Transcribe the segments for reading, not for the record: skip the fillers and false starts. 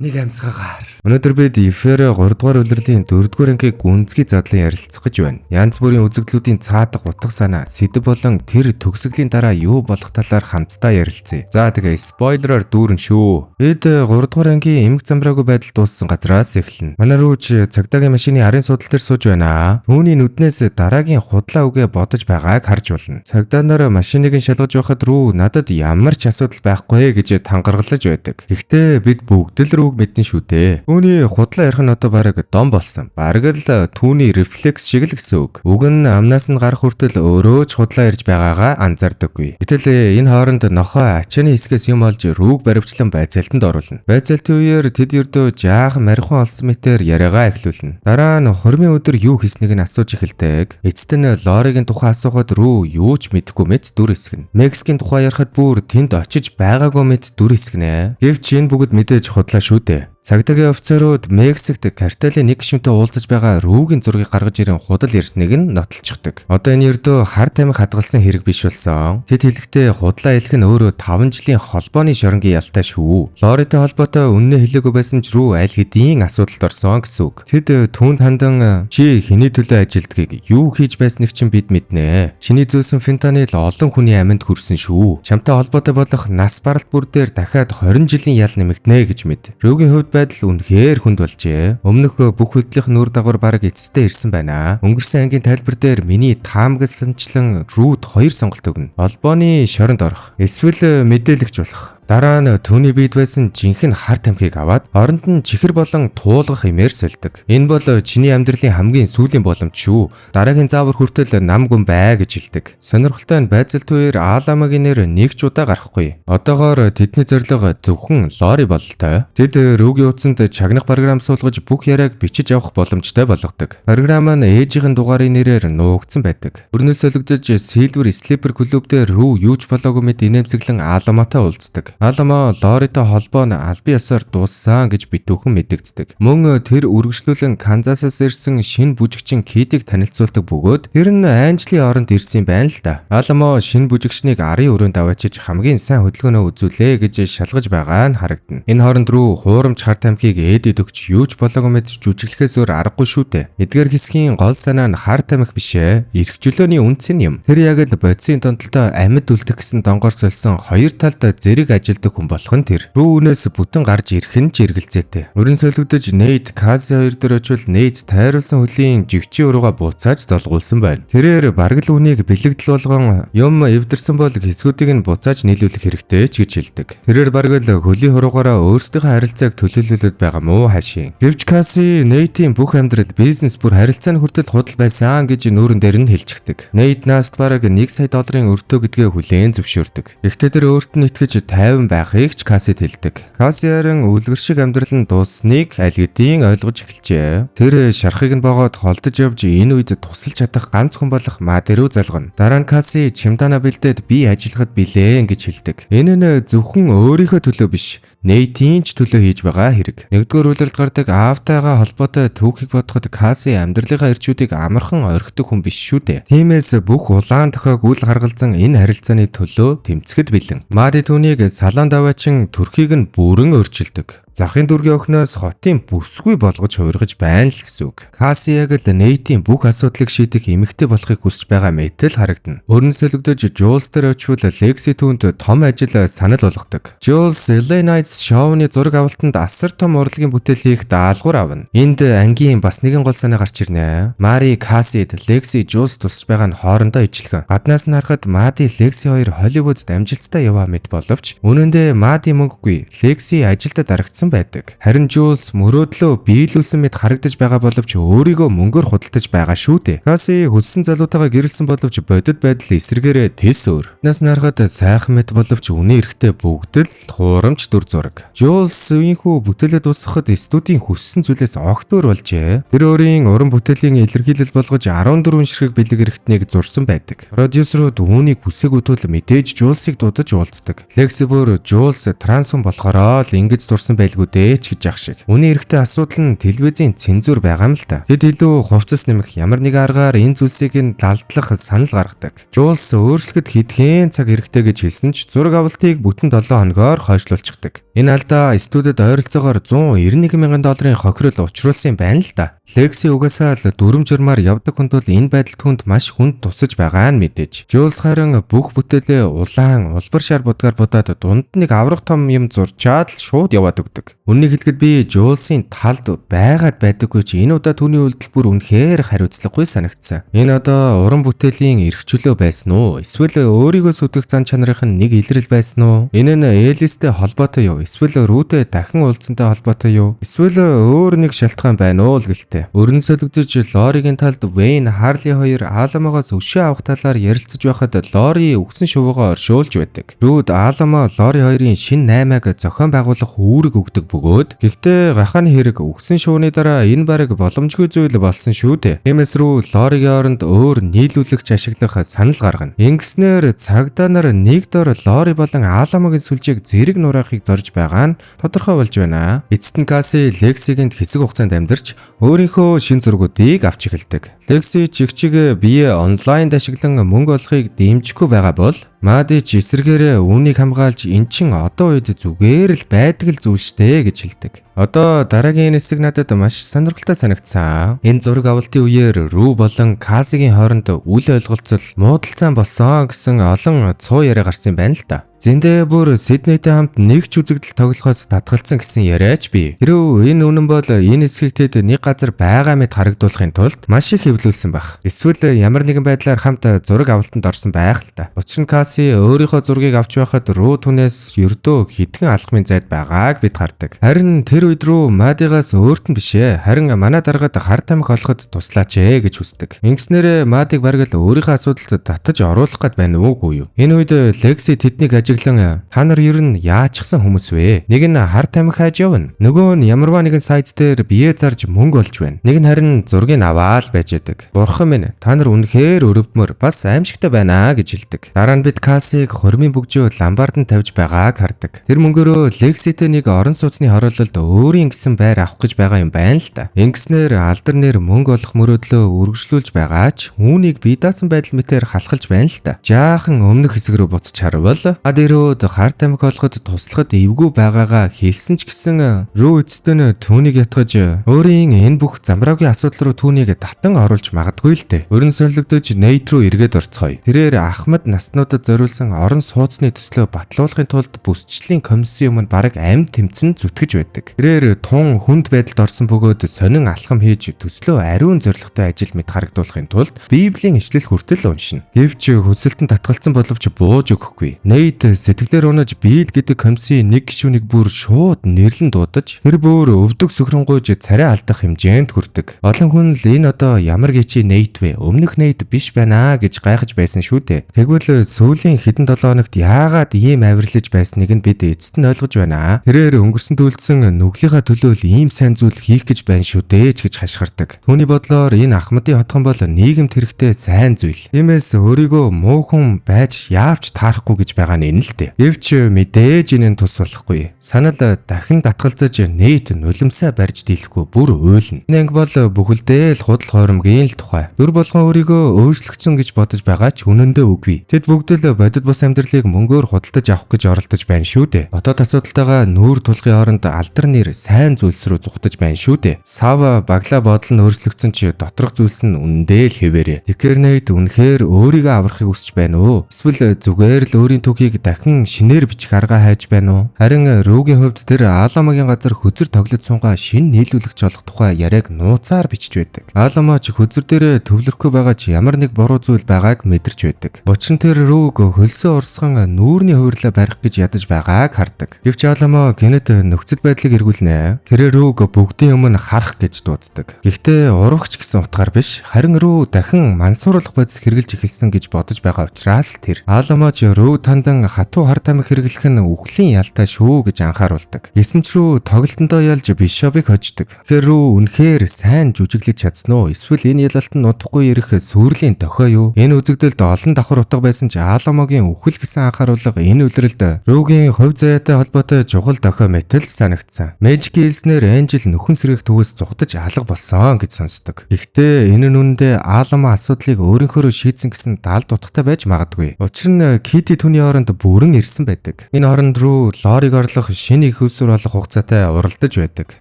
Нэг амьсгаагаар. Өнөөдөр бид Эферэ 3 дугаар улирлын 4 дугаар ангийн гүнзгий задлан ярилцах гэж байна. Янз бүрийн үзэгдлүүдийн цаадаг утга санаа, сэдэв болон тэр төгсгөлийн дараа юу болох талаар хамтдаа ярилцъя. За тэгээ спойлероор дүүрэн шүү. Бид 3 дугаар ангийн эмэг замбраагүй байдал дууссан газраас эхэлнэ. Манай рүүч цагдаагийн машины арын суудлын дээр сууж байна. Түүний нүднээс дараагийн худлаа үгээ бодож байгааг харж болно. Цагдаа нар машиныг шалгаж байхад рүү надад ямар ч асуудал байхгүй гэж тангаргалж байдаг. Гэхдээ бид бүгд л мэднэ шүү дээ. Түүний худлаа ярих нь одоо бараг дом болсон. Бараг л түүний рефлекс шиг л гэсэн үг. Уг нь амнаас нь гарах хүртэл өөрөө ч худлаа ярьж байгаагаа анзаардаггүй. Гэтэл энэ хооронд нохоо ачааны хэсгээс юм олж рүүг баривчлан байцаалтанд оруулна. Байцаалтын үеэр тэд ердөө жаахан марихуан олсон мэтээр яриагаа эхлүүлнэ. Дараа нь хормын өдөр юу хийснийг нь асууж эхэлдэг. Эцэст нь Лоригийн тухай асуухад рүү юу ч мэдэхгүй мэт дүр хэсгэнэ. Мексикийн тухай ярихад бүр тэнд очиж байгаагүй мэт дүр хэсгэнэ. Гэвч энэ бүгд мэдээж худлаа шүү дээ. Цагдаагийн офицерууд Мексикт картелийн нэг гишүүнтэй уулзаж байгаа рүүгийн зургийг гаргаж ирэн худал ярьсныг нь нотолчихдаг. Одоо энэ ердөө хар тамхи хадгалсан хэрэг биш болсон. Тэд хэлэхдээ худлаа хэлэх нь өөрөө 5 жилийн холбооны шоронгийн ялтай шүү. Лоритой холбоотой үннээ хэлээгүй байсан ч рүү аль хэдийн асуудалд орсон гэсэн үг. Тэд түүнд хандан чи хэний төлөө ажилдгийг юу хийж байсныг чинь бид мэднэ. Чиний зөөсөн фентанил олон хүний аминд хүрсэн шүү. Чамтай холбоотой болох нас баралт бүр дээр дахиад 20 жилийн ял нэмэгдэнэ гэж мэд. Рүүгийн хувьд байдал үнэхээр хүнд болжээ. Өмнөх бүх хөдөлгөөний нүр дагавар бараг эцэстээ ирсэн байна. Өнгөрсөн ангийн тайлбар дээр миний таамагласанчлан рүүд 2 сонголт өгнө. Холбооны шоронд орох, эсвэл мэдээлэгч болох. Дараа нь түүний биед байсан жинхэнэ хар тамхиг аваад оронд нь чихэр болон туулгах имээр сольдог. Энэ бол чиний амьдралын хамгийн сүүлийн боломж шүү. Дараагийн заавар хүртэл нам гүн бай гэж хэлдэг. Сонирхолтой нь байцаалт үеэр Аламагийн нэр нэг ч удаа гарахгүй. Одоогоор тэдний зорилго зөвхөн Лори бололтой. Тэд рүүгийн утсанд чагнах програм суулгаж бүх яриаг бичиж авах боломжтой болгодог. Програм нь ээжийн дугаарын нэрээр нуугдсан байдаг. Өрнөс солигдож Silver Slipper клубээр рүү юу ч болоогүй мэд инээмсэглэн Аламатай уулздаг. Алама Лоритой холбоо нь албан ёсоор дууссан гэж битүүхэн мэдэгддэг. Мөн тэр үргэлжлүүлэн Канзасаас ирсэн шинэ бүжигчин Кидийг танилцуулдаг бөгөөд тэр нь Анжлийн оронд ирсэн байна л да. Алама шинэ бүжигчнийг арын өрөөнд аваачиж хамгийн сайн хөдөлгөөнөө үзүүлээ гэж шалгаж байгаа нь харагдана. Энэ хооронд рүү хуурамч хар тамхиг ээдэд өгч юу ч болоогүй мэт жүжиглэхээс өөр аргагүй шүү дээ. Эдгээр хэсгийн гол санаа нь хар тамхи бишээ. Эрх чөлөөний үнц нь юм. Тэр яг л бодисын донтолтой амьд үлдэх гэсэн донгоор сольсон хоёр талд зэрэг ажилдаг хүн болох нь тэр. Рүүнээс бүтэн гарч ирэх нь ч эргэлзээтэй. Өрн солигдож Нейт Кази хоёр дээр очвол Нейт тайруулсан хөлийн жигчийн урууга буцааж золгуулсан байна. Тэрээр бараг л үнийг бэлэгдэл болгон юм эвдэрсэн бол хэсгүүдийг нь буцааж нийлүүлэх хэрэгтэй ч гэж хэлдэг. Тэрээр бараг л хөлийн хуруугаараа өөрсдийнхөө харилцааг төлөөлүүлээд байгаа мó хашийн. Гэвч Кази Нейтийн бүх амьдрал бизнес бүр харилцааны хүртэл худал байсан гэж нүүрэн дээр нь хэлчихдэг. Нейт Наст бараг $1 сая өртөө гэдгээ хүлээн зөвшөөрдөг. Гэхдээ тэр өөрт нь итгэж 50 байхыг ч Касид хэлдэг. Касиарын үлгэр шиг амьдрал нь дуусныг аль хэдийн ойлгож эхэлжээ. Тэр шархыг нь богоод холдож явж энэ үед тусалж чадах ганц хүн болох Мади руу залгана. Дараа нь Каси чемдана бэлдээд би ажиллахад билээ гэж хэлдэг. Энэ нь зөвхөн өөрийнхөө төлөө биш, Нейтийн ч төлөө хийж байгаа хэрэг. Нэгдүгээр үйлрэлд гардаг аавтайгаа холбоотой түүхийг бодоход Каси амьдралынхаа эрчүүдийг амархан орхидог хүн биш шүү дээ. Тиймээс бүх улаан тохиог үл харгалзан энэ харилцааны төлөө тэмцэхэд бэлэн. Мади түүнийг салон даваачин төрхийг нь бүрэн өөрчилдөг. Захын дүүргийн охиноос хотын бүсгүй болгож хувиргаж байна л гэсэн үг. Каси яг л Нейтийн бүх асуудлыг шийдэх эмэгтэй болохыг хүсэж байгаа мэтэл харагдана. Өрн солигдож Жуулс дээр очвол Лекси түүнд том ажил санал болгодог. Жуулс LA Nights шоуны зураг авалтанд асар том урлагийн бүтээл хийх даалгавар авна. Энд ангийн бас нэгэн гол санаа гарч ирнэ. Мари Касид Лекси Жуулс тусч байгаа нь хоорондоо ижилхэн. Гаднаас нь харахад Мади Лекси хоёр Холливуудд амжилттай яваа мэт боловч үнэн дээр Мади мөнгөгүй, Лекси ажилдаа дарагдсан байдаг. Харин Жуулс мөрөөдлөө биелүүлсэн мэт харагдаж байгаа боловч өөрийгөө мөнгөөр худалдаж байгаа шүү дээ. Каси хүссэн залуутайгаа гэрэлсэн боловч бодит байдал эсрэгээрээ тэс өөр. Нас нарахад сайхан мэт боловч үнэ эрэхтэй бүгд л хуурамч дүр зураг. Жуулс үеийнхүү бүтээлээ дуусгахад студийн хүссэн зүйлээс огтөр болжээ. Тэр өөрийн уран бүтээлийн илэрхийлэл болгож 14 ширхэг бэлэг эрэхтнийг зурсан байдаг. Продюсерууд үүнийг хүсээгүй тул мэдээж Жуулсыг дуудаж уулздаг. Лекси бүр Жуулс транс хүн болохоороо л ингэж зурсан байлгүй дээ ч гэж ах шиг. Үүний эрэхтэй асуудал нь телевизийн цензур байгаа юм л да. Тэд илүү хувцас нэмэх ямар нэг аргаар энэ зүйлсийг нь далдлах санал гаргадаг. Jules өөрчлөлтөд хэдхэн цаг хэрэгтэй гэж хэлсэн ч зураг авалтыг бүтэн 7 хоногоор хойшлуулчихдаг. Энэ алдаа студид ойролцоогоор $191,000 хохирол учруулсан байна л да. Lexi угаасаа л дүрм журмаар явдаг хүн тул энэ байдал түнд маш хүнд тусаж байгаа нь мэдээж. Jules харин бүх бүтээлээ улаан улбар шар будгаар будаад дунд нэг аврах том юм зурчаад л шууд яваад өгдөг. Үннийг хэлэхэд би Jules-ийн талд байгаад байдаггүй ч энэ удаа түүний үйлдэл бүр үнэхээр хариуцлагагүй санагдсан. Энэ одоо уран бүтээлийн эрхчлөө байсан уу? Эсвэл өөрийгөө сүтгэх зан чанарын нэг илрэл байсан уу? Энэ нь Элистэй холбоотой юу? Эсвэл Рүүтэй дахин уулзсантай холбоотой юу? Эсвэл өөр нэг шалтгаан байна уу л гэлтэй. Өрн солигдож Лоригийн талд Wayne Harley хоёр Аламогоос өшөө авах талаар ярилцаж байхад Лори өгсөн шувуугаа оршуулж байдаг. Рүүд Аламо Лори хоёрын шин 8-аг зохион байгуулах үүрэг өгдөг бөгөөд гэхдээ гахааны хэрэг өгсөн шууны дараа энэ бараг боломжгүй зүйл болсон шүү дээ. Тиймээс рүү Лоригийн оронд өөр нийлүүлэгч ашиглах санал гаргана. Ингэснээр цагдаа нар нэг дор Лори болон Аламогийн сүлжээг зэрэг нураахыг зорж байгаа нь тодорхой болж байна. Эцэст нь Cassie Lexi-гийн хэсэг хугацаанд амьдарч өөрийнхөө шин зургуудыг авч эхэлдэг. Lexi чигчиг бие онлайнд ашиглан мөнгө олохыг дэмжихгүй байгаа бол Мади ч эсэргээрээ үүнийг хамгаалж эн чин одоо үед зүгээр л байдаг л зүйл штэ гэж хэлдэг. Одоо дараагийн хэсэг надад маш сонирхолтой санагдсан. Энэ зураг авалтын үеэр Рүү болон Cassie-гийн хооронд үл ойлголцол муудалцаан болсон гэсэн олон цуу яриа гарсан байна л да. Зэндээ бүр Сиднейтэй хамт нэг ч үзэгдэл тоглохоос татгалцсан гэсэн яриач бий. Хэрвээ энэ үнэн бол энэ хэсгийг тэд нэг газар байгаа мэт харагдуулахын тулд маш их хэвлүүлсэн байх. Эсвэл ямар нэгэн байдлаар хамт зураг авалтанд орсон байх л та. Учир нь Cassie өөрийнхөө зургийг авч байхад Рүү түнээс ердөө хитгэн алхмын зайд байгааг бид хардаг. Харин тэр үед Рүү Мадигаас өөрт нь бишээ. Харин манай дараагад хар тамхи олоход туслаач гэж хүсдэг. Ингэснээр Мадиг бараг л өөрийнхөө асуудалд татаж оруулах гээд байна уугүй юу. Энэ үед Lexi тэднийг ажиглан та нар ер нь яачсан хүмүүс вэ? Нэг нь хар тамхи хайж явна. Нөгөө нь ямарваа нэгэн сайт дээр бие зарж мөнгө олж байна. Нэг нь харин зургийг аваад байж байдаг. Бурхан минь, та нар үнэхээр өрөвдмөр бас аимшигтай байна гэж хэлдэг. Дараа нь бид Cassie-г хормын бөгжөө ламбард нь тавьж байгааг хардаг. Тэр мөнгөөрөө Lexi-тэй нэг орон сууцны хороололд өөрийн гэсэн байр авах гэж байгаа юм байна л та. Ингэснээр алдар нэр мөнгө олох мөрөөдлөө үргэлжлүүлж байгаа ч үүнийг бие даасан байдал мэтээр халахалж байна л та. Жаахан өмнөх хэсэг рүү буцаж харвал Адэрүүд хар тамхи олоход туслахад эвгүй байгаагаа хэлсэн ч гэсэн Рүү эцэстэн түүнийг ятгаж өөрийн энэ бүх замраагийн асуудал руу түүнийг татан оруулж магадгүй л дээ. Өрн сонирхогдож Нейт рүү эргээд орцгоё. Тэрээр Ахмад наснуудад зориулсан орон сууцны төслөө батлуулахын тулд бүсчлэлийн комиссийн өмнө бараг амьд тэмцэн зүтгэж байдаг. Тэрээр тун хүнд байдалд орсон бөгөөд сонин алхам хийж төслөө ариун зоригтой ажил мэд харагдуулахын тулд Библийн ишлэл хүртэл уншина. Гэвч хүсэлтэн татгалцсан боловч бууж өгөхгүй. Нейт сэтгэлээр унаж биел гэдэг комиссийн нэг гишүүнийг бүр шууд нэрлэн дуудаж тэр бүр өвдөг сүхрэнгуйж царай алдах хэмжээнд хүрдэг. Олон хүн л энэ одоо ямар гिचи Нейт вэ? Өмнөх Нейт биш байна гэж гайхаж байсан шүү дээ. Тэгвэл сүүлийн хэдэн 7 хоногт яагаад ийм авирлаж байсныг нь бид эцэст нь ойлгож байна. Тэрээр өнгөрсөн төлцсөн нүглийнхаа төлөө л ийм сайн зүйл хийх гэж байна шүү дээ гэж хашгирдаг. Түүний бодлоор энэ Ахмадын хотхон бол нийгэмд хэрэгтэй сайн зүйл. Тиймээс өөрийгөө муу хүн байж яавч таарахгүй гэж байгаа нь энэ л дээ. Гэвч мэдээж энэ тус болохгүй. Санал дахин татгалзаж Нейт нулимсаа барьж дийлэхгүй бүр уйлна. Энэ анги бол бүхэлдээ л худал хоримгийн л тухай. Дүр болгон өөрийгөө өөрчлөгцөн гэж бодож байгаа ч үнэндээ үгүй. Тэд бүгд л бодит бус амьдралыг мөнгөөр худалдаж авах гэж оролдож байна шүү дээ. Дотоод асуудалтайгаа нүүр тулгын оронд алдар нэр сайн зүйлс рүү зүхтаж байна шүү дээ. Сава баглаа бодол нь өөрчлөгцөн ч доторх зүйлс нь үнэндээ л хэвээрээ. Тэгэхээр Нейт үнэхээр өөрийгөө аврахыг хүсэж байна уу? Эсвэл зүгээр л өөрийн түүхийг дахин шинээр бичих арга хайж байна уу? Харин Рүүгийн хувьд тэр Аламогийн газар хөзөр тоглож сунгаа шин нийлүүлэгч олох тухай яриаг нууцаар бичиж байдаг. Аламо ч хөзөр дээрээ төвлөрөхгүй байгаа ч ямар нэг буруу зүйл байгааг мэдэрч байдаг. Учир нь тэр Рүүг хөлсөө урсган нүүрний хувирлаа барих гэж ядаж байгааг хардаг. Гэвч Аламо гэнэт нөхцөл байдлыг эргүүлнэ. Тэр Рүүг бүгдийн өмнө харах гэж дууддаг. Гэхдээ урагч гэсэн утгаар биш, харин Рүү дахин мансууруулах бодис хэрглэж эхэлсэн гэж бодож байгаа учраас тэр Аламо ч Рүү тандан хатуу хар тамхи хэрэглэх нь үхлийн ялтай шүү гэж анхааруулдаг. Гэсэн ч рүү тоглолтондоо ялж Бишопыг хождог. Тэгэхээр рүү үнэхээр сайн жүжиглэж чадсан уу? Эсвэл энэ ялалтанд нутахгүй ирэх сүрлийн дохио юу? Энэ үзэгдэлд олон давхар утга байсан ч Аламогийн үхэл гэсэн анхааруулга энэ үлрэлд Рүүгийн хувь заяатай холбоотой чухал дохио мэтэл санагдсан. Мэжикийн хэлснээр Энжел нөхөн сэргийх төвөөс зугтаж алга болсон гэж сонсдог. Гэхдээ энэ нь үнэндээ Аламо асуудлыг өөрийнхөө шийдсэн гэсэн даалд утгатай байж магадгүй. Учир нь Кити түүний оронд бүрэн ирсэн байдаг. Энэ оронд руу Лориг орлох шинэ их усүр болох хугацаатай уралдаж байдаг.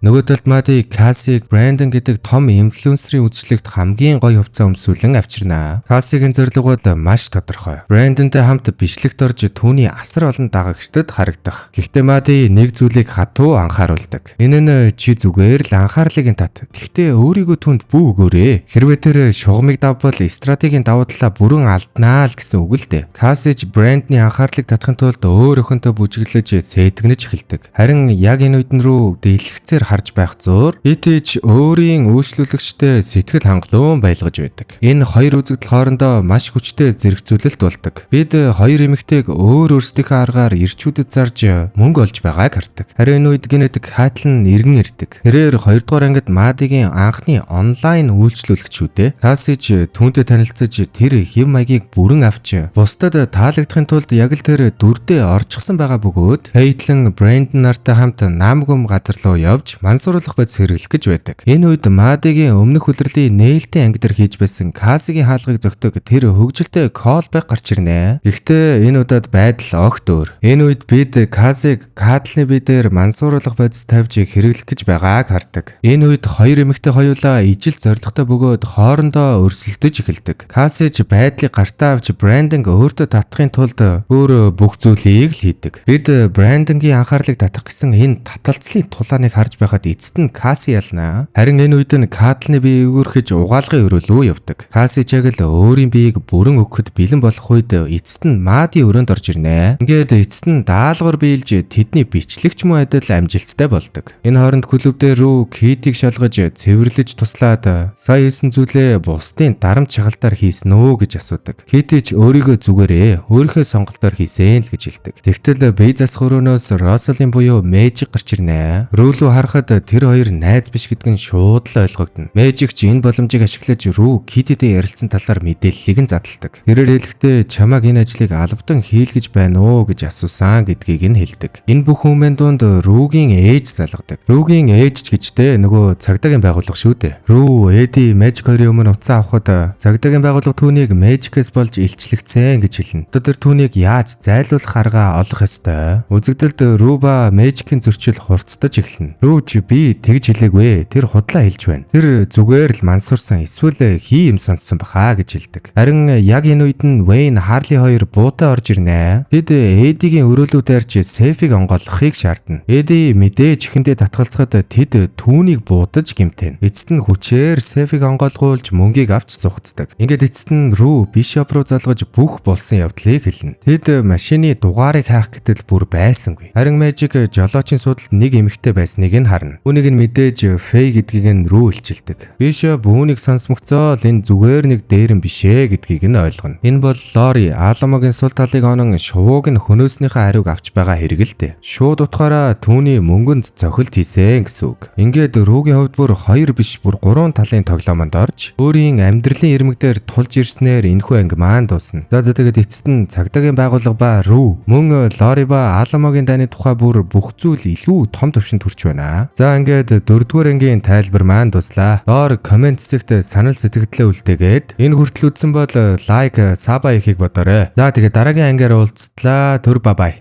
Нөгөө талд Мади Кассиг Брэндон гэдэг том инфлюенсерийн үзэсгэлэгт хамгийн гоё хувцас өмсүүлэн авчирнаа. Кассигийн зорилгууд маш тодорхой. Брэндонтэй хамт бичлэгт орж түүний асар олон дагагчдад харагдах. Гэхдээ Мади нэг зүйлийг хатуу анхааруулдаг. Энэ нь чи зүгээр л анхаарлыг нь тат. Гэхдээ өөрийгөө түнд бүү өгөөрэй. Хэрвээ тэр шугамыг давбал стратегийн давуу талаа бүрэн алднаа л гэсэн үг л дээ. Кассиж Брэндний анхаарлыг татахын тулд өөр өхөнтөө бүжиглэж сэтгэнэж эхэлдэг. Харин яг энэ үед рүү дэлгэцээр харж байх зуур Итич өөрийн үйлчлүүлэгчтэй сэтгэл хангалуун байлгаж байдаг. Энэ хоёр үзэгдэл хоорондоо маш хүчтэй зэрэгцүүлэлт болдог. Бид хоёр эмэгтэйг өөрсдийнхөө аргаар ирчүүдэд зарж мөнгө олж байгааг хардаг. Харин энэ үед генетик хаатлан иргэн ирдэг. Тэрээр 2 дугаар ангид Мадигийн анхны онлайн үйлчлүүлэгч шүү дээ. Кассиж түүнтэй танилцаж тэр хэв маягийг бүрэн авч бусдад таалагдахын тулд яг л тэр дүрдээ орчихсон байгаа бөгөөд Хейтлэн Брэндон нартай хамт наамгүм газар руу явж мансууруулах байц хэрэглэх гэж байдаг. Энэ үед Мадигийн өмнөх үлрэлийн нээлттэй анги дээр хийж байсан Кассигийн хаалгыг зөгтөг тэр хөгжилтэй callback гарч ирнэ. Гэхдээ энэ удаад байдал огт өөр. Энэ үед бид Кассиг Катлны бие дээр мансууруулах байц тавьж хэрэглэх гэж байгааг хардаг. Энэ үед хоёр эмэгтэй хоёулаа ижил зоригтой бөгөөд хоорондоо өрсөлдөж эхэлдэг. Кассиж байдлыг гартаа авч Брэндонг өөртөө татахын тулд өөр бүх зүйлийг л хийдэг. Бид Брэндонгийн анхаарлыг татах гэсэн энэ таталцлын тулааныг харж байхад эцэст нь Касси ялнаа. Харин энэ үед нь Катлны бие өгөрхөж угаалгын өрөөлөө явдаг. Касси ч яг л өөрийн биеийг бүрэн өгөхөд бэлэн болох үед эцэст нь Мади өрөөнд орж ирнэ. Ингээд эцэст нь даалгавар биелж тэдний бичлэгч мөн адил амжилттай болдог. Энэ хооронд клуб дээр рүү Китиг шалгаж цэвэрлэж туслаад сая хийсэн зүйлээ бусдын дарамт шагалдаар хийсэн үү гэж асуудаг. Кити ч өөрийгөө зүгээрээ өөрийнхөө сонголтоор хийсэн л гэж хэлдэг. Тэгтэл бие засах өрөөнөөс Россалын буюу Мэжик гарч ирнэ. Рүү харахад тэр хоёр найз биш гэдг нь шууд л ойлгогдно. Мэжик ч энэ боломжийг ашиглаж Рүү Кититэй ярилцсан талаар мэдээллийг нь задалдаг. Тэрээр хэлэхдээ чамаг энэ ажлыг албадан хийлгэж байна уу гэж асуусан гэдгийг нь хэлдэг. Энэ бүх хүмүүс дунд Рүүгийн ээж залгадаг. Рүүгийн ээж ч гэжтэй нөгөө цагдаагийн байгууллага шүү дээ. Рүү Эди Мэжик хоёрын өмнө уцаа авахд цагдаагийн байгууллага түүнийг Мэжикээс болж илчлэгдсэн гэж хэлнэ. Тэр түүнийг яаж зайлуулах арга олох ёстой. Үзэгдэлд Рүүба Мэжикийн зөрчил хурцдаж эхэлнэ. Рүү ч би тэгж хэлээгүй. Тэр худлаа хэлж байна. Тэр зүгээр л мансуурсан эсвэл хий юм сонссон баха гэж хэлдэг. Харин яг энэ үед нь Вэйн Харли хоёр буутаа орж ирнэ. Тэд Эдигийн өрөөлүүдээр ч Сефиг онгойлгохыг шаардна. Эди мэдээж ихэндээ татгалзахад тэд түүнийг буудаж гэмтэн. Эцэст нь хүчээр Сефиг онгойлгуулж мөнгийг авч зугцдаг. Ингээд эцэст нь Рүү Бишоп руу залгаж бүх болсон явдлыг хэлнэ. Тэд машины дугаарыг хаах гэтэл бүр байсангүй. Харин Мэжик жолоочийн судалд нэг эмэгтэй байсныг нь харна. Үүнийг нь мэдээж Фэй гэдгийг нь Рүү илчилдэг. Бишоп үүнийг сонсмогцоо л энэ зүгээр нэг дээрэн бишээ гэдгийг нь ойлгоно. Энэ бол Лори Аламогийн сул талыг онон шувууг нь хөнөөснийхээ хариуг авч байгаа хэрэг л дээ. Шууд утгаараа түүний мөнгөнд цохилт хийсэн гэсэн үг. Ингээд Рүүгийн хувьд бүр 2 биш бүр 3 талын тоглоомонд орж өөрийн амьдралын ирмэгдээр тулж ирснээр энэхүү анги маань дуусна. За тэгээд эцэст нь цагдаагийн байгууллага ба Рүү мөн Лори ба Аламогийн дайны тухай бүр бүх зүйл илүү том төвшөнд хүрч байна. За ингээд 4-р ангийн тайлбар маань дуслаа. Доор комент хэсэгт санал сэтгэлдээ үлдээгээд энэ хүртэл үзсэн бол лайк, саб хийхийг бодоорой. За тэгээд дараагийн ангиар уулзтлаа. Түр бай бай.